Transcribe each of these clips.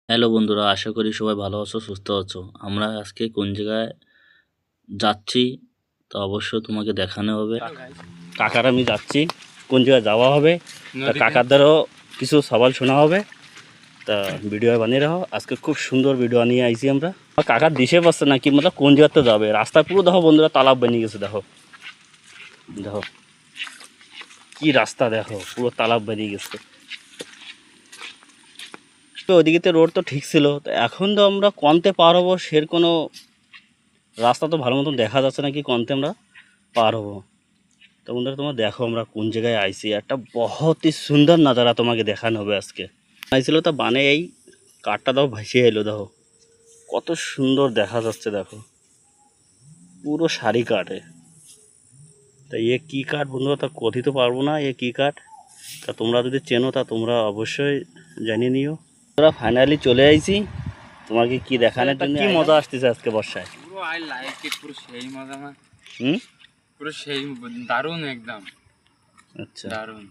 Hello বন্ধুরা, আশা করি সবাই ভালো আছো, সুস্থ আছো। আমরা আজকে কোন জায়গায় যাচ্ছি তা অবশ্যই তোমাকে দেখানো হবে। কাকার আমি যাচ্ছি, কোন জায়গায় যাওয়া হবে তা কাকারদেরও কিছু সওয়াল শোনা হবে। তা ভিডিও বানিয়ে রাখো। আজকে খুব সুন্দর ভিডিও নিয়ে আইছি আমরা। কাকার দিশে পাচ্ছে না কি মতলব কোন জায়গাতে যাবে। রাস্তা পুরো দেখো বন্ধুরা, তালাব বানিয়ে গেছে। দেখো দেখো কি রাস্তা, দেখো পুরো তালাব বানিয়ে গেছে। তো ওইদিকে তো রোড তো ঠিক ছিল, তো এখন তো আমরা কনতে পার হবো সের কোনো রাস্তা তো ভালো মতন দেখা যাচ্ছে না কি কনতে আমরা পার হবো। তো বন্ধুরা তোমরা দেখো আমরা কোন জায়গায় আইছি, একটা বহুতই সুন্দর নাজারা তোমাকে দেখানো হবে আজকে। আইছিল তা বানে এই কাঠটা দাও ভাসিয়ে এলো, দেখো কত সুন্দর দেখা যাচ্ছে। দেখো পুরো সারি কাঠে। তা এ কী কাঠ বন্ধুরা তা কথিত পারবো না এ কী কাঠ। তা তোমরা যদি চেনো তা তোমরা অবশ্যই জানিয়ে নিও। তোমরা ফাইনালি চলে আইছি তোমাকে কি দেখানোর জন্য। কি মজা আসতেছে আজকে বর্ষায়। পুরো আই লাইক ইট, পুরো সেই মজা না। পুরো সেই দারুণ, একদম আচ্ছা দারুণ।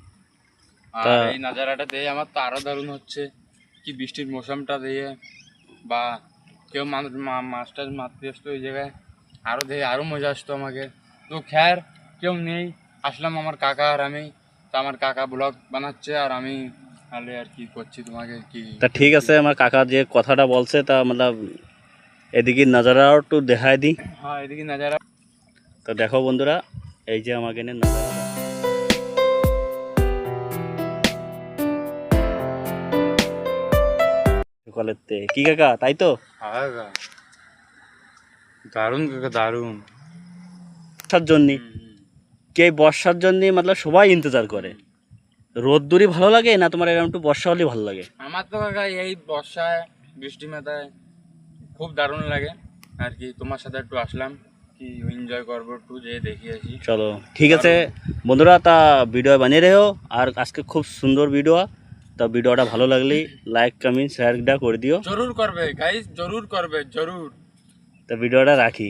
আর এই নাজারাটা দিয়ে আমার তো আরো দারুণ হচ্ছে কি বৃষ্টির মৌসুমটা দিয়ে, বা কেউ মানুষ মাস্টার মারতে আসতো ওই জায়গায়, আরো দিয়ে আরো মজা আসতো আমাকে। তো খ্যার কেউ নেই, আসলাম আমার কাকা আর আমি। তো আমার কাকা ব্লগ বানাচ্ছে আর আমি তাহলে আর কি করছি তোমাকে কি। তা ঠিক আছে, আমার কাকা যে কথাটা বলছে তা মতলব এদিকে নাজারাও একটু দেখায় দিই। হ্যাঁ, এদিকে নাজারা। তো দেখো বন্ধুরা, এই যে আমাকে এনে নাজারা সকালের তে কি কাকা, তাই তো? হ্যাঁ দারুণ কাকা, দারুণ। বর্ষার জন্য কে বর্ষার জন্য মতলব সবাই ইন্তজার করে। রোদ্দুরই ভালো লাগে না তোমার এরকম একটু বর্ষা হলেই ভালো লাগে? আমার তো কাকা এই বর্ষায় বৃষ্টি মেতায় খুব দারুণ লাগে আর কি। তোমার সাথে একটু আসলাম কি এনজয় করবো, একটু যেয়ে দেখে আসি। চলো ঠিক আছে বন্ধুরা, তা ভিডিও বানিয়ে রেখো। আর আজকে খুব সুন্দর ভিডিও। তা ভিডিওটা ভালো লাগলে লাইক কমেন্ট শেয়ারটা করে দিও। জরুর করবে গাইস, জরুর করবে, জরুর। তা ভিডিওটা রাখি।